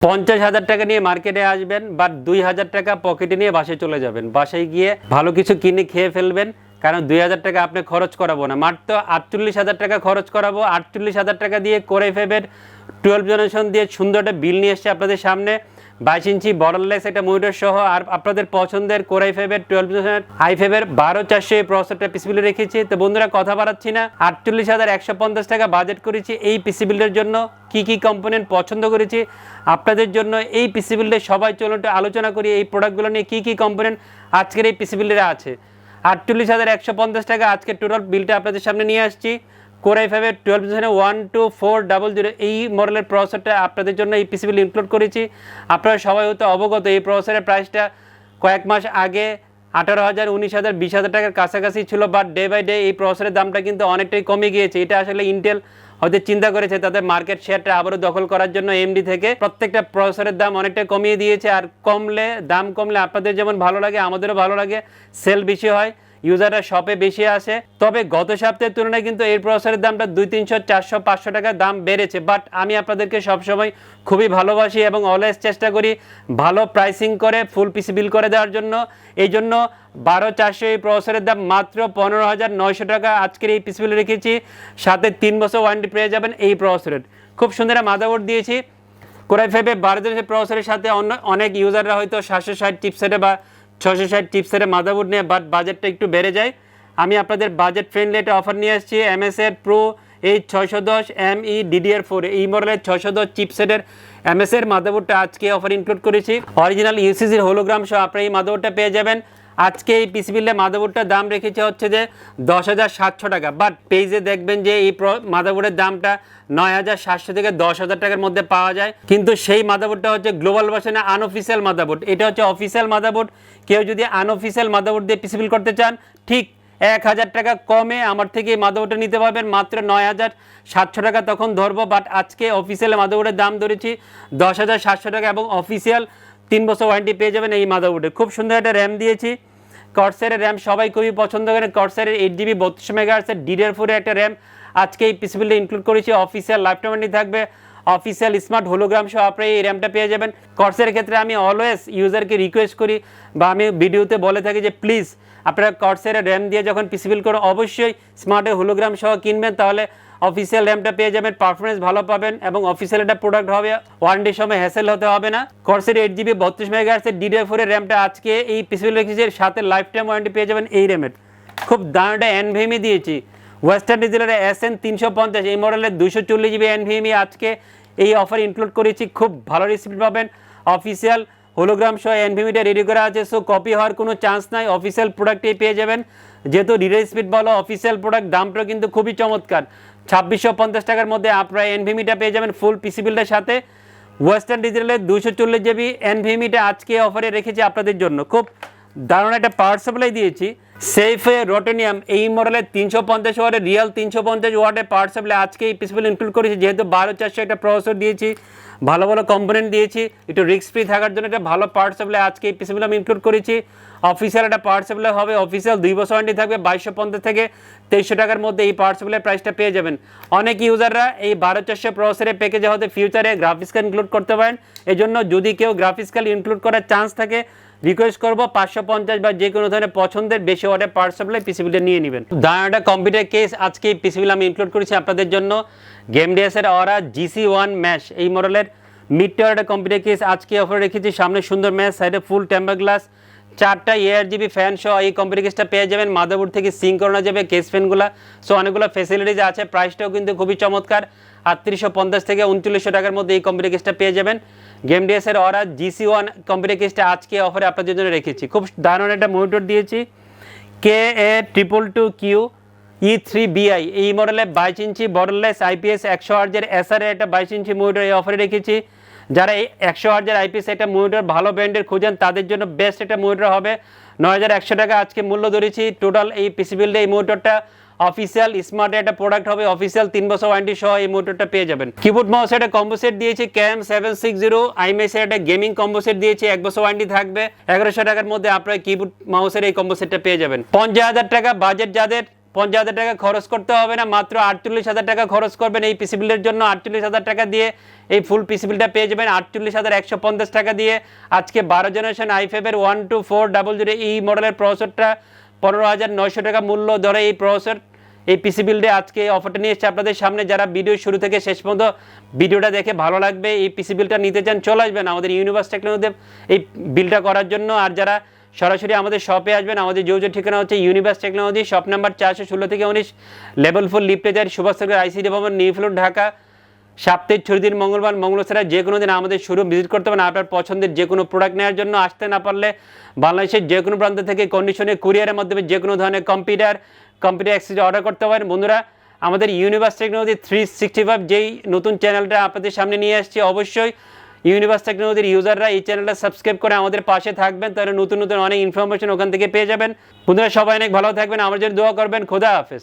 50,000 টাকা নিয়ে মার্কেটে আসবেন, বাট 2,000 টাকা পকেটে নিয়ে বাসায় চলে যাবেন। বাসায় গিয়ে ভালো কিছু কিনে খেয়ে ফেলবেন, কারণ 2,000 টাকা আপনি খরচ করাবো না, মাত্র 48,000 টাকা খরচ করাবো। 48,000 টাকা দিয়ে করে ফেবের 12 জেনারেশন দিয়ে সুন্দর একটা বিল নিয়ে এসছে আপনাদের সামনে, 22 ইঞ্চি বর্ডারলেস একটা মনিটর সহ। আর আপনাদের পছন্দের কোরাই ফেবের 12 জেনারেশন i5 12400 এই প্রসেসরটা পিসিবিলে রেখেছি। তো বন্ধুরা কথা বাড়াচ্ছি না, 48,150 টাকা বাজেট করেছি এই পিসিবিলের জন্য। কি কি কম্পোনেন্ট পছন্দ করেছি আপনাদের জন্য এই পিসিবিলে, সবাই চলুন একটু আলোচনা করি এই প্রোডাক্টগুলো নিয়ে, কি কি কম্পোনেন্ট আজকের এই পিসিবিলে আছে। 48,150 টাকা আজকে টোটাল বিলটা আপনাদের সামনে নিয়ে আসছি। কোরাই ফাইভের 12 জেনারেশন 12400 এই মডেলের প্রসেসরটা আপনাদের জন্য এই পিসিবিল ইনক্লুড করেছি। আপনারা সবাই হয়তো অবগত এই প্রসেসরের প্রাইসটা কয়েক মাস আগে 18,000, 19,000, 20,000 টাকার কাছাকাছি ছিল, বাট ডে বাই ডে এই প্রসেসরের দামটা কিন্তু অনেকটাই কমে গিয়েছে। এটা আসলে ইন্টেল হয়তো চিন্তা করেছে তাদের মার্কেট শেয়ারটা আবারও দখল করার জন্য এমডি থেকে প্রত্যেকটা প্রসেসরের দাম অনেকটা কমিয়ে দিয়েছে। আর দাম কমলে আপনাদের যেমন ভালো লাগে আমাদেরও ভালো লাগে, সেল বেশি হয়, ইউজাররা শপে বেশি আসে। তবে গত সপ্তাহের তুলনায় কিন্তু এই প্রসেসরের দামটা 200, 300, 400, 500 টাকা দাম বেড়েছে। বাট আমি আপনাদেরকে সবসময় খুবই ভালোবাসি এবং অলওয়েজ চেষ্টা করি ভালো প্রাইসিং করে ফুল পিসি বিল করে দেওয়ার জন্য। এই জন্য 12400 এই প্রসেসরের দাম মাত্র 15,900 টাকা আজকের এই পিসি বিল রেখেছি। সাথে 3 বছর ওয়ারেন্টি পেয়ে যাবেন এই প্রসেসরের। খুব সুন্দর মাদারবোর্ড দিয়েছি। কোরাই ফাইভে 12 জেনারেশন প্রসেসরের সাথে অনেক ইউজাররা হয়তো 760 চিপসেটে বা 660 চিপসেটে মাদারবোর্ড নিয়ে, বাট বাজেটটা একটু বেড়ে যায়। আমি আপনাদের বাজেট ফ্রেন্ডলি একটা অফার নিয়ে আসছি। MSR Pro এই 610 ME DDR4 এই মডেলের 610 চিপসেটের MSR মাদারবোর্ডটা আজকে অফার ইনক্লুড করেছি। অরিজিনাল ইউসিসির হোলোগ্রাম সহ আপনারা এই মাদারবোর্ডটা পেয়ে যাবেন। আজকে এই পিসিবিলে মাদারবোর্ডটার দাম রেখেছে হচ্ছে যে 10,700 টাকা, বাট পেজে দেখবেন যে এই মাদারবোর্ডের দামটা 9,700 থেকে 10,000 টাকার মধ্যে পাওয়া যায়। কিন্তু সেই মাদারবোর্ডটা হচ্ছে গ্লোবাল ভার্সনে আনঅফিসিয়াল মাদারবোর্ড, এটা হচ্ছে অফিসিয়াল মাদারবোর্ড। কেউ যদি আনঅফিসিয়াল মাদারবোর্ড দিয়ে পিসিবিল করতে চান, ঠিক 1,000 টাকা কমে আমার থেকে এই মাদারবোর্ডটা নিতে পারবেন মাত্র 9,700 টাকা তখন ধরবো। বাট আজকে অফিসিয়াল মাদারবোর্ডের দাম ধরেছি 10,700 টাকা এবং অফিসিয়াল 3 বছর ওয়ারেন্টি পেয়ে যাবেন এই মাদারবোর্ডে। খুব সুন্দর একটা র্যাম দিয়েছি, কর্সারের র্যাম সবাই খুবই পছন্দ করেন। কর্সারের 8GB 32 মেগাহার্টসের DDR4 একটা র্যাম আজকে এই পিসিবিলে ইনক্লুড করেছি। অফিসিয়াল লাইফটাইম ওয়ারেন্টি থাকবে, অফিসিয়াল স্মার্ট হোলোগ্রাম সহ আপনারা এই র্যামটা পেয়ে যাবেন। কর্সারের ক্ষেত্রে আমি অলওয়েজ ইউজারকে রিকোয়েস্ট করি বা আমি ভিডিওতে বলে থাকি যে প্লিজ আপনারা কর্সারের র্যাম দিয়ে যখন পিসিবিল করুন অবশ্যই স্মার্টের হোলোগ্রাম সহ কিনবেন, তাহলে অফিসিয়াল র্যামটা পেয়ে যাবেন, পারফরমেন্স ভালো পাবেন এবং অফিসিয়াল একটা প্রোডাক্ট হবে, ওয়ারেন্টির সময় হ্যাসেল হতে হবে না। কর্সের 8GB 32 মেগাহার্টসের DDR4 এর র্যামটা আজকে এই পিসিবিল রেখেছি, সাথে লাইফ টাইম ওয়ারেন্টি পেয়ে যাবেন এই র্যামের। খুব দারুণ একটা NVMe দিয়েছি, ওয়েস্টার্ন ডিজিটালের SN 350 এই মডেলের 240GB NVMe আজকে এই অফার ইনক্লুড করেছি। খুব ভালো রিসিপ্ট পাবেন, অফিসিয়াল হোলোগ্রাম সহ NVMeটা রেডি করা আছে, সো কপি হওয়ার কোনো চান্স নাই, অফিসিয়াল প্রোডাক্টেই পেয়ে যাবেন। যেহেতু রিডার স্পিড ভালো, অফিসিয়াল প্রোডাক্ট, দামটাও কিন্তু খুবই চমৎকার। 2650 টাকার মধ্যে আপনারা NVMeটা পেয়ে যাবেন ফুল পিসিবিলটার সাথে। ওয়েস্টার্ন ডিজিটালের 240GB NVMeটা আজকে অফারে রেখেছি আপনাদের জন্য। খুব দারুণ একটা পাওয়ার সাপ্লাই দিয়েছি, সেফে রোটেনিয়াম এই মডেলের 350 ওয়াটের রিয়েল 350 ওয়াটের পাওয়ার সাপ্লাই আজকে এই পিসিবিল ইনক্লুড করেছি। যেহেতু 12400 একটা প্রসেসর দিয়েছি, ভালো ভালো কম্পোনেন্ট দিয়েছি, একটু রিস্ক ফ্রি থাকার জন্য একটা ভালো পাওয়ার সাপ্লাই আজকে এই পিসিবিল আমি ইনক্লুড করেছি। অফিসিয়াল একটা পাওয়ার সাপ্লাই হবে, অফিসিয়াল 2 বছর ওয়ারেন্টি থাকবে। 2250 থেকে 2300 টাকার মধ্যে এই পাওয়ার সাপ্লাই প্রাইসটা পেয়ে যাবেন। অনেক ইউজাররা এই 12400 প্রসেসরের প্যাকেজে হয়তো ফিউচারে গ্রাফিক্স কার্ড ইনক্লুড করতে পারেন। এই জন্য যদি কেউ গ্রাফিক্স কার্ড ইনক্লুড করার চান্স থাকে, রিকোয়েস্ট করবো 550 বা যে কোনো ধরনের পছন্দের বেশি ওয়াটের পাওয়ার সাপ্লাই পিসিবিলে নিয়ে নেবেন। দাঁড়াটা কম্পিউটার কেস আজকে এই পিসিবিল আমি ইনক্লুড করেছি আপনাদের জন্য। গেমডিএসের অরা GC1 ম্যাশ এই মডেলের মিড টাওয়ার একটা কম্পিউটার কেস আজকে অফার রেখেছি। সামনে সুন্দর ম্যাশ, সাইডে ফুল টেম্পার গ্লাস, 4টা ARGB ফ্যান সহ এই কম্পিউটার কেসটা পেয়ে যাবেন। মাদারবোর্ড থেকে সিঙ্ক করানো যাবে কেস ফ্যানগুলো, সো অনেকগুলো ফ্যাসিলিটিস আছে। প্রাইসটাও কিন্তু খুবই চমৎকার, 3850 থেকে 3900 টাকার মধ্যে এই কম্পিউটার কেসটা পেয়ে যাবেন। গেমডিএসের অরা GC1 কম্পিউটার কেসটা আজকে অফারে আপনাদের জন্য রেখেছি। খুব দারুণ একটা মনিটর দিয়েছি, KA222Q E3BI এই মডেলে 22 ইঞ্চি বর্ডারলেস IPS 100Hz SR একটা 22 ইঞ্চি মনিটর এই অফারে রেখেছি। যারা এই 100Hz IPS একটা মনিটর ভালো ব্র্যান্ডের খুঁজেন তাদের জন্য বেস্ট একটা মনিটর হবে। 9,100 টাকা আজকে মূল্য ধরেছি। টোটাল এই পিসিবিলে এই মনিটরটা অফিসিয়াল স্মার্ট একটা প্রোডাক্ট হবে, অফিসিয়াল 3 বছর ওয়ারেন্টি সহ এই মনিটরটা পেয়ে যাবেন। কিবোর্ড মাউস একটা কম্বো সেট দিয়েছি, CAM760 IMAX এর একটা গেমিং কম্বো সেট দিয়েছি, 1 বছর ওয়ারেন্টি থাকবে। 1100 টাকার মধ্যে আপনারা কিবোর্ড মাউসের এই কম্বো সেটটা পেয়ে যাবেন। 50,000 টাকা বাজেট যাদের 50,000 টাকা খরচ করতে হবে না, মাত্র 48,000 টাকা খরচ করবেন এই পিসি বিল্ডের জন্য। 48,000 টাকা দিয়ে এই ফুল পিসি বিলটা পেয়ে যাবেন 48,150 টাকা দিয়ে। আজকে 12 জেনারেশন i5 এর 12400 এই মডেলের প্রসেসরটা 15,900 টাকা মূল্য ধরে এই প্রসেসর এই পিসি বিল্ডে আজকে এই অফারটা নিয়ে এসেছে আপনাদের সামনে। যারা ভিডিও শুরু থেকে শেষ পর্যন্ত ভিডিওটা দেখে ভালো লাগবে, এই পিসি বিলটা নিতে চান, চলে আসবেন আমাদের ইউনিভার্স টেকনোলজিতে এই বিলটা করার জন্য। আর যারা সরাসরি আমাদের শপে আসবেন, আমাদের যে ঠিকানা হচ্ছে ইউনিভার্স টেকনোলজি, শপ নাম্বার 416 থেকে 19, লেভেল 4 লিফটে যায়, সুভাষনগর আইসিডি ভবন, নিউ ফ্লোর, ঢাকা। সপ্তাহে 6 দিন মঙ্গলবার মঙ্গল ছাড়া যে কোনো দিন আমাদের শোরুম ভিজিট করতে পারেন। আপনার পছন্দের যে কোনো প্রোডাক্ট নেওয়ার জন্য আসতে না পারলে বাংলাদেশের যে কোনো প্রান্ত থেকে কন্ডিশনে কুরিয়ারের মাধ্যমে যে কোনো ধরনের কম্পিউটার অ্যাক্সেসরি অর্ডার করতে পারেন। বন্ধুরা, আমাদের ইউনিভার্স টেকনোলজি 365 যেই নতুন চ্যানেলটা আপনাদের সামনে নিয়ে আসছি, অবশ্যই ইউনিভার্স টেকনোলজির ইউজাররা এই চ্যানেলটা সাবস্ক্রাইব করে আমাদের পাশে থাকবেন, তাহলে নতুন নতুন অনেক ইনফরমেশন ওখান থেকে পেয়ে যাবেন। বন্ধুরা, সবাই অনেক ভালো থাকবেন, আমার জন্য দোয়া করবেন। খোদা হাফেজ।